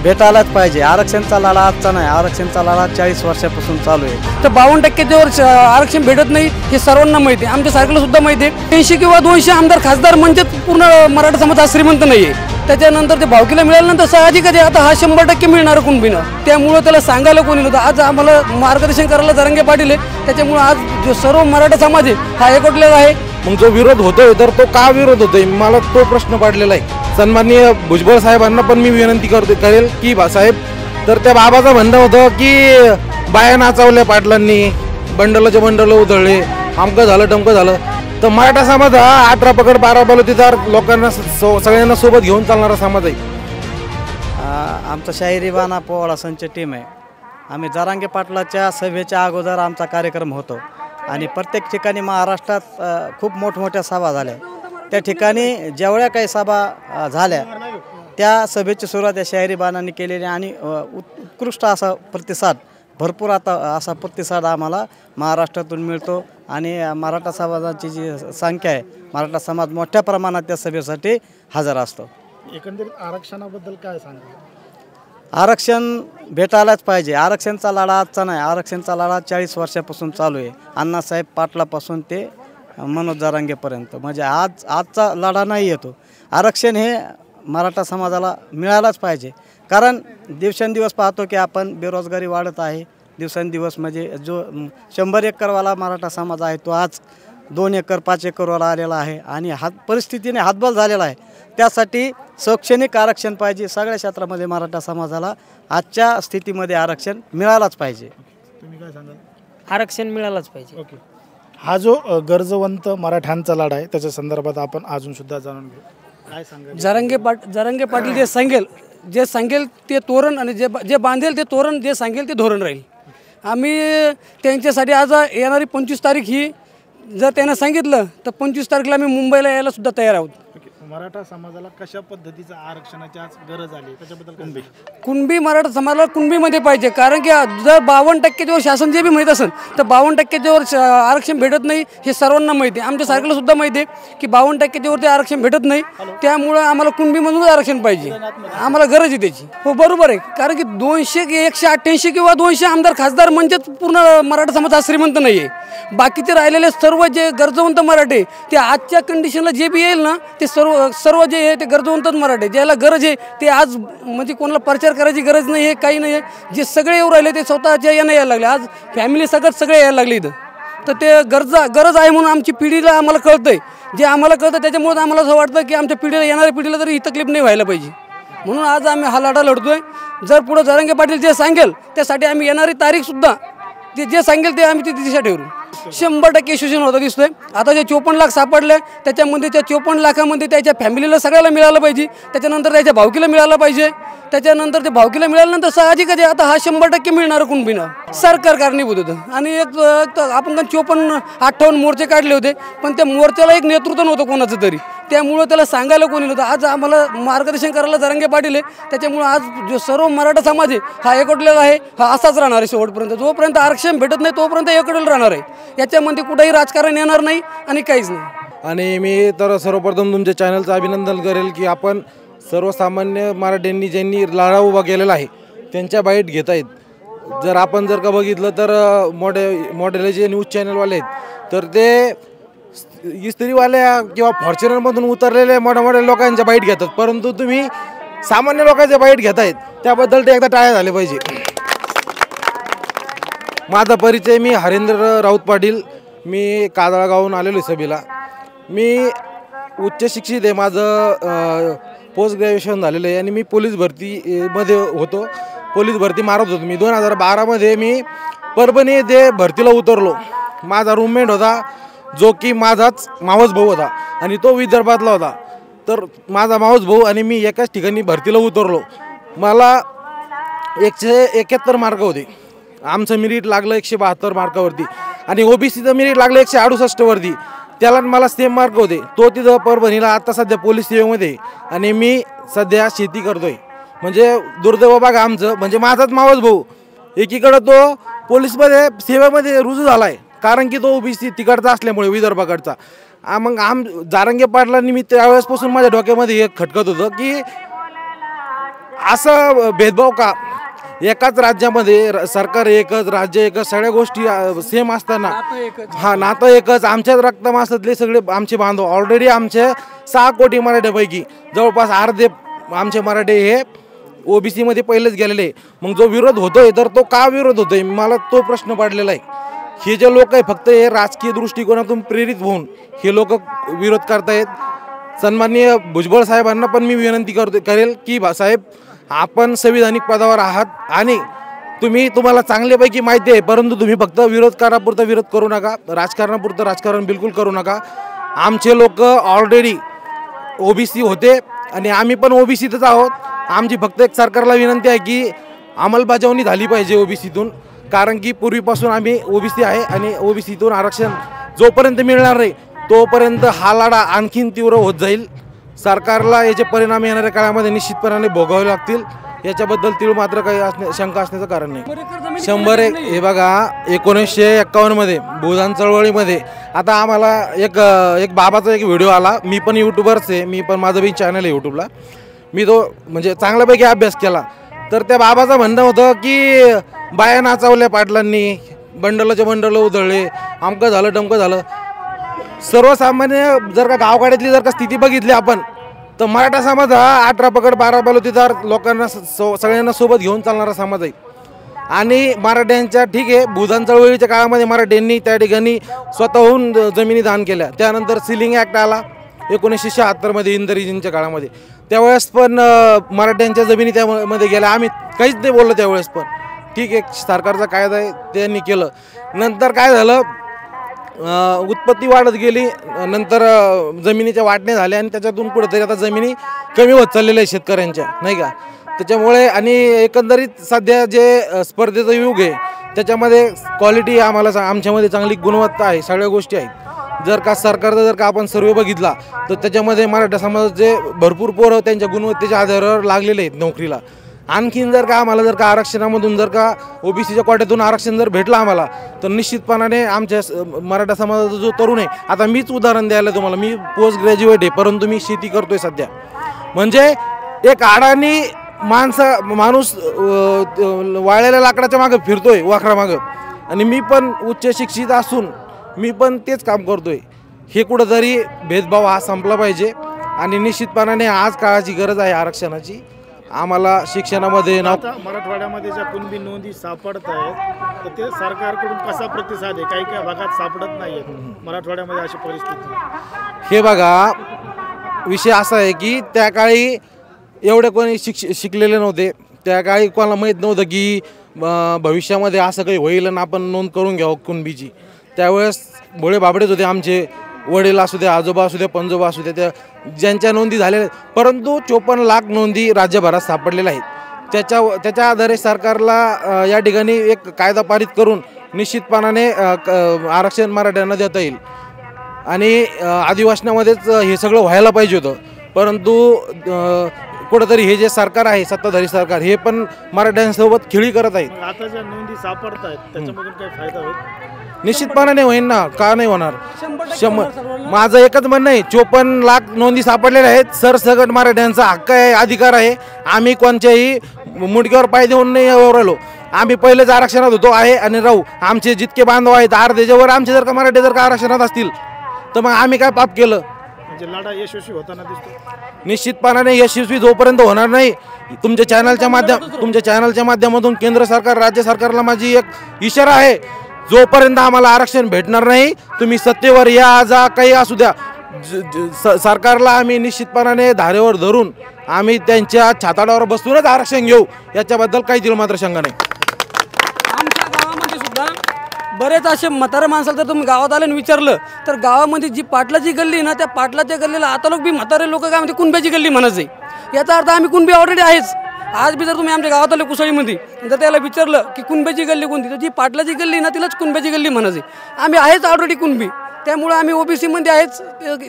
भेटायलाच पाहिजे। आरक्षणचा लढा आजचा नाही, आरक्षणचा लढा 40 वर्षापासून चालू आहे। तर 52% आरक्षण भेटत नाही हे सर्वांना माहिती आहे, आमच्या सारख्याला सुद्धा माहिती आहे। 80 किंवा 200 आमदार खासदार म्हणजे पूर्ण मराठा समाज हा श्रीमंत नाही आहे। त्याच्यानंतर ते भावकीला मिळाल्यानंतर साहजिकच आता हा 100% मिळणार कुणबीनं, त्यामुळं त्याला सांगायला कोणी नव्हतं। आज आम्हाला मार्गदर्शन करायला जरांगे पाटील आहे, त्याच्यामुळे आज जो सर्व मराठा समाज आहे हा एकवटलेला आहे। मग जो विरोध होतोय तर तो का विरोध होतोय, मला तो प्रश्न पडलेला आहे। सन्माननीय भुजबळ साहेबांना पण मी विनंती करेल की साहेब, तर त्या बाबाचं म्हणणं होतं की बाया नाचवल्या पाटलांनी, बंडलाचे बंडल उधळले, आमकं झालं टमकं झालं। तर मराठा समाज हा 18 पकड 12 बलुतेदार लोकांना सगळ्यांना सोबत घेऊन चालणारा समाज आहे। आमचा शाहिरी बाणा पोवाडा संच टीम आहे। आम्ही जरांगे पाटलाच्या सभेच्या अगोदर आमचा कार्यक्रम होतो आणि प्रत्येक ठिकाणी महाराष्ट्रात खूप मोठमोठ्या सभा झाल्या। त्या ठिकाणी जेवढ्या काही सभा झाल्या त्या सभेची सुरुवात या शाहिरी बाणांनी केलेली आणि उत्कृष्ट असा प्रतिसाद, भरपूर आता असा प्रतिसाद आम्हाला महाराष्ट्रातून मिळतो आणि मराठा समाजाची जी संख्या आहे, मराठा समाज मोठ्या प्रमाणात त्या सभेसाठी हजर असतो। एकंदरीत आरक्षणाबद्दल काय सांगा? आरक्षण भेटायलाच पाहिजे। आरक्षणचा लढा आजचा नाही, आरक्षणचा लढा 40 वर्षापासून चालू आहे। अण्णासाहेब पाटलापासून ते मनोज जरांगेपर्यंत, म्हणजे आजचा लढा नाही येतो। आरक्षण हे मराठा समाजाला मिळायलाच पाहिजे, कारण दिवसेंदिवस पाहतो की आपण बेरोजगारी वाढत आहे। दिवसेंदिवस म्हणजे जो 100 एकरवाला मराठा समाज आहे तो आज 2 एकर 5 एकरवर आलेला आहे आणि परिस्थितीने हातबल झालेला आहे। त्यासाठी शैक्षणिक आरक्षण पाहिजे। सगळ्या क्षेत्रामध्ये मराठा समाजाला आजच्या स्थितीमध्ये आरक्षण मिळालाच पाहिजे। तुम्ही काय सांगाल? आरक्षण मिळालंच पाहिजे। ओके, हा जो गरजवंत मराठ्यांचा लढा आहे त्याच्या संदर्भात आपण अजून सुद्धा जाणून घेऊ। काय सांगाल? जरांगे पाटील जे सांगेल ते तोरण आणि जे बांधेल ते तोरण, जे सांगेल ते धोरण राहील। आम्ही त्यांच्यासाठी आज येणारी 25 तारीख ही जर त्यानं सांगितलं तर 25 तारखेला आम्ही मुंबईला यायला सुद्धा तयार आहोत। मराठा समाजाला कशा पद्धतीचं आरक्षणाची आज गरज आली त्याच्याबद्दल? कुणबी मराठा समाजाला कुणबीमध्ये पाहिजे, कारण की जर 52% जेव्हा शासन जे बी माहीत असेल तर 52% जेव्हा आरक्षण भेटत नाही हे सर्वांना माहिती आहे, आमच्या सारख्याला सुद्धा माहिती आहे की 52% जेव्हा ते आरक्षण भेटत नाही, त्यामुळं आम्हाला कुणबीमधूनच आरक्षण पाहिजे, आम्हाला गरज आहे त्याची। हो बरोबर आहे, कारण की 188 किंवा 200 आमदार खासदार म्हणजेच पूर्ण मराठा समाज हा श्रीमंत नाही आहे। बाकीचे राहिलेले सर्व जे गरजवंत मराठे ते आजच्या कंडिशनला जे बी येईल ना ते सर्व जे आहे ते गरजवंतच मराठे, ज्याला गरज आहे ते आज म्हणजे कोणाला प्रचार करायची गरज नाही आहे, काही नाही आहे। जे सगळे येऊ राहिले ते स्वतःच्या यानं यायला लागले, आज फॅमिली सगळे यायला लागले इथं। तर ते गरज आहे म्हणून आमची पिढीला आम्हाला कळतंय, जे आम्हाला कळतं त्याच्यामुळे आम्हाला असं वाटतं की आमच्या पिढीला, येणाऱ्या पिढीला तरी ही तकलीफ नाही व्हायला पाहिजे, म्हणून आज आम्ही हा लढा लढतोय। जर पुढे जरांगे पाटील जे सांगेल त्यासाठी आम्ही येणारी तारीखसुद्धा ते जे सांगेल ते आम्ही ती दिशा ठेवू। 100% यशस्वी होता दिसतोय। आता जे 54 लाख सापडले त्याच्यामध्ये त्या 54 लाखामध्ये त्याच्या फॅमिलीला सगळ्याला मिळालं पाहिजे, त्याच्यानंतर त्याच्या भावकीला मिळालं पाहिजे, त्याच्यानंतर ते भावकीला मिळाल्यानंतर साहजिकच आता हा 100% मिळणार कुणबीनं, सरकार कारणीभूत होतं। आणि एक आपण 54-58 मोर्चे काढले होते, पण त्या मोर्चाला एक नेतृत्व नव्हतं कोणाचं तरी, त्यामुळं त्याला सांगायला कोणी नव्हतं। आज आम्हाला मार्गदर्शन करायला जरांगे पाटील आहे, त्याच्यामुळं आज जो सर्व मराठा समाज आहे हा एकवटलेला आहे, हा असाच राहणार आहे शेवटपर्यंत। जोपर्यंत आरक्षण भेटत नाही तोपर्यंत एकवटलेला राहणार आहे, याच्यामध्ये कुठेही राजकारण येणार नाही आणि काहीच नाही। आणि मी तर सर्वप्रथम तुमच्या चॅनलचं अभिनंदन करेल की आपण सर्वसामान्य मराठ्यांनी ज्यांनी लढा उभा केलेला आहे त्यांच्या बाईट घेत आहेत। जर का बघितलं तर मोठे जे न्यूज चॅनलवाले आहेत तर ते इस्त्रीवाल्या किंवा फॉर्च्युनरमधून उतरलेले मोठ्या लोकांच्या बाईट घेतात, परंतु तुम्ही सामान्य लोकांच्या बाईट घेत आहेत त्याबद्दल ते एकदा टाळ्या झाले पाहिजे। माझा परिचय, मी हरेंद्र राऊत पाटील, मी काजळगावहून आलेलो आहे सभेला। मी उच्च शिक्षित आहे, माझं पोस्ट ग्रॅज्युएशन झालेलं आहे आणि मी पोलीस भरतीमध्ये होतो, पोलीस भरती मारत होतो। मी 2012मध्ये मी परभणी येथे भरतीला उतरलो। माझा रूममेट होता जो की माझाच मावस भाऊ होता आणि तो विदर्भातला होता। तर माझा मावस भाऊ आणि मी एकाच ठिकाणी भरतीला उतरलो। मला 171 मार्क होते, आमचं मेरिट लागलं 172 मार्कावरती आणि ओबीसीचं मेरिट लागलं 168 वरती, त्याला मला सेम मार्क होते। तो तिथं परभणीला आता सध्या पोलीस सेवेमध्ये आणि मी सध्या शेती करतोय। म्हणजे दुर्दैव बघा आमचं, म्हणजे माझाच मावस भाऊ एकीकडं तो पोलीसमध्ये सेवेमध्ये रुजू झाला आहे, कारण की तो ओबीसी तिकडचा असल्यामुळे विदर्भाकडचा। मग जरांगे पाटलांनी मी त्यावेळेसपासून माझ्या डोक्यामध्ये एक खटकत होतं की असं भेदभाव का? एकाच राज्यामध्ये सरकार एकच, राज्य एकच, सगळ्या गोष्टी सेम असताना हा नातं एकच, आमच्याच रक्तमासातले सगळे आमचे बांधव. ऑलरेडी आमचे 6 कोटी मराठ्यापैकी जवळपास अर्धे आमचे मराठे हे OBC मध्ये पहिलेच गेलेले. मग जो विरोध होतोय तर तो का विरोध होतोय, मला तो प्रश्न पडलेला आहे. हे जे लोक आहे फक्त हे राजकीय दृष्टिकोनातून प्रेरित होऊन हे लोक विरोध करतायत. सन्माननीय भुजबळ साहेबांना पण मी विनंती करेल की साहेब, आपण संविधानिक पदावर आहात आणि तुम्हाला चांगल्यापैकी माहिती आहे, परंतु तुम्ही फक्त विरोधकारापुरता विरोध करू नका, राजकारणापुरतं राजकारण बिलकुल करू नका. आमचे लोक ऑलरेडी OBC होते आणि आम्ही पण OBCतच आहोत. आमची फक्त एक सरकारला विनंती आहे की अंमलबजावणी झाली पाहिजे OBCतून, कारण की पूर्वीपासून आम्ही OBC आहे आणि OBCतून आरक्षण जोपर्यंत मिळणार नाही तोपर्यंत हा लढा आणखीन तीव्र होत जाईल. सरकारला याचे परिणाम येणाऱ्या काळामध्ये निश्चितपणाने भोगावे लागतील, याच्याबद्दल तीळ मात्र काही शंका असण्याचं कारण नाही. 100 हे बघा 1951 मध्ये भूदान चळवळीमध्ये आता आम्हाला एक बाबाचा एक व्हिडिओ आला. मी पण यूट्यूबरच आहे, मी पण माझं बी चॅनल आहे यूट्यूबला. मी तो म्हणजे चांगल्यापैकी अभ्यास केला. तर त्या बाबाचं म्हणणं होतं की बाया नाचावल्या पाटलांनी, बंडलाचे बंडल उधळले, अमकं झालं डमकं झालं. सर्वसामान्य जर का गावगाड्यातली जर का स्थिती बघितली आपण तर मराठा समाज हा 18 पकड 12 बलुतेदार लोकांना सगळ्यांना सोबत घेऊन चालणारा समाज आहे. आणि मराठ्यांच्या ठीक आहे भूदान चळवळीच्या काळामध्ये मराठ्यांनी त्या ठिकाणी स्वतःहून जमिनी दान केल्या. त्यानंतर सिलिंग ॲक्ट आला 1976 मध्ये इंदिराजींच्या काळामध्ये. त्यावेळेस पण मराठ्यांच्या जमिनी त्यामध्ये गेल्या. आम्ही काहीच नाही बोललो त्यावेळेस पण. ठीक आहे सरकारचा कायदा आहे त्यांनी केलं. नंतर काय झालं, उत्पत्ती वाढत गेली, नंतर जमिनीच्या वाटण्या झाल्या आणि त्याच्यातून कुठेतरी आता जमिनी कमी होत चाललेल्या आहे शेतकऱ्यांच्या, नाही का. त्याच्यामुळे आणि एकंदरीत सध्या जे स्पर्धेचं युग आहे त्याच्यामध्ये क्वालिटी आमच्यामध्ये चांगली गुणवत्ता आहे, सगळ्या गोष्टी आहेत. जर का सरकारचा जर का आपण सर्वे बघितला तर त्याच्यामध्ये मराठा समाजाचे भरपूर पोरं त्यांच्या गुणवत्तेच्या आधारावर लागलेले आहेत नोकरीला. आणखीन जर का आम्हाला जर का आरक्षणामधून जर का OBCच्या कोट्यातून आरक्षण जर भेटलं आम्हाला तर निश्चितपणाने आमच्या मराठा समाजाचा जो तरुण आहे, आता मीच उदाहरण द्यायला तुम्हाला, मी पोस्ट ग्रॅज्युएट आहे परंतु मी शेती करतोय सध्या. म्हणजे एक अडाणी माणूस वाळलेल्या लाकडाच्या मागं फिरतोय वाखरामागं, आणि मी पण उच्च शिक्षित असून मी पण तेच काम करतोय. हे कुठंतरी भेदभाव हा संपला पाहिजे आणि निश्चितपणाने आज काळाची गरज आहे आरक्षणाची. आम्हाला शिक्षणामध्ये मराठवाड्यामध्ये ज्या कुणबी नोंदी सापडत आहेत तर ते सरकारकडून कसा प्रतिसाद आहे? काही काही भागात सापडत नाही आहेत मराठवाड्यामध्ये अशी परिस्थिती. हे बघा विषय असा आहे की त्या काळी एवढे कोणी शिकलेले नव्हते. त्या काळी कोणाला माहीत नव्हतं की भविष्यामध्ये असं काही होईल आणि आपण नोंद करून घ्यावं कुणबीची. त्यावेळेस भोळे बाबडेच होते आमचे वडील असू द्या, आजोबा असू द्या, पंजोबा असू द्या, त्या ज्यांच्या नोंदी झालेल्या. परंतु 54 लाख नोंदी राज्यभरात सापडलेल्या आहेत. त्याच्या आधारे सरकारला या ठिकाणी एक कायदा पारित करून निश्चितपणाने आरक्षण मराठ्यांना देता येईल. आणि अधिवेशनामध्येच हे सगळं व्हायला पाहिजे होतं. परंतु कुठंतरी हे जे सरकार आहे सत्ताधारी सरकार हे पण मराठ्यांसोबत खेळी करत आहेत. आता ज्या नोंदी सापडत आहेत त्याच्यामधून काही फायदा होईल? निश्चितपणाने होईल ना, का नाही होणार. माझं एकच म्हणणं आहे, 54 लाख नोंदी सापडलेल्या आहेत. सरसकट मराठ्यांचा हक्क आहे, अधिकार आहे. आम्ही कोणत्याही मुडक्यावर पाय देऊन नाही राहिलो. आम्ही पहिलेच आरक्षणात होतो आहे आणि राहू. आमचे जितके बांधव आहेत अर्ध्याच्यावर आमचे जर का मराठे जर का आरक्षणात असतील तर मग आम्ही काय पाप केलं? म्हणजे लढा यशस्वी होताना दिसतो. निश्चितपणाने यशस्वी जोपर्यंत होणार नाही, तुमच्या चॅनलच्या माध्यमातून केंद्र सरकार राज्य सरकारला माझी एक इशारा आहे, जोपर्यंत आम्हाला आरक्षण भेटणार नाही तुम्ही सत्तेवर या जा काही असू द्या, सरकारला आम्ही निश्चितपणाने धारेवर धरून आम्ही त्यांच्या छाताडावर बसूनच आरक्षण घेऊ, याच्याबद्दल काही दिल मात्र शंका नाही. आमच्या गावामध्ये सुद्धा बरेच असे म्हातारे माणसाला जर तुम्ही गावात आले आणि विचारलं तर गावामध्ये जी पाटलाची गल्ली ना त्या पाटलाच्या गल्लीला आता लोक बी म्हातारे लोक काय म्हणते कुणब्याची गल्ली म्हणायचे. याचा अर्थ आम्ही कुणबी ऑलरेडी आहेच. आज बी जर तुम्ही आमच्या गावात आले कुसळीमध्ये जर त्याला विचारलं की कुणब्याची गल्ली कोणती तर जी पाटलाची गल्ली ना तिलाच कुणब्याची गल्ली म्हणायचे. आम्ही आहेच ऑलरेडी कुणबी, त्यामुळे आम्ही OBC मध्ये आहेच,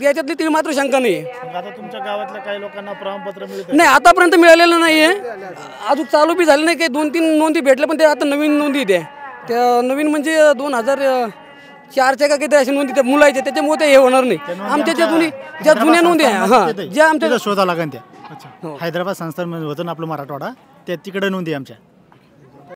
याच्यातली ती मात्र शंका नाही आहे. आता तुमच्या गावातल्या काही लोकांना प्रमाणपत्र मिळतं? नाही, आतापर्यंत मिळालेलं नाही आहे. अजून चालू बी झालं नाही, काही 2-3 नोंदी भेटल्या पण ते आता नवीन नोंदी त्या नवीन म्हणजे 2004च्या का काही अशी नोंदी त्या मुलायच्या, त्याच्यामुळे ते हे होणार नाही. आमच्या ज्या जुन्या नोंदी आहे हां ज्या आमच्या शोधा लागेल त्या अच्छा हैदराबाद संस्थान होतं ना आपलं मराठवाडा त्या तिकडे नोंदी आमच्या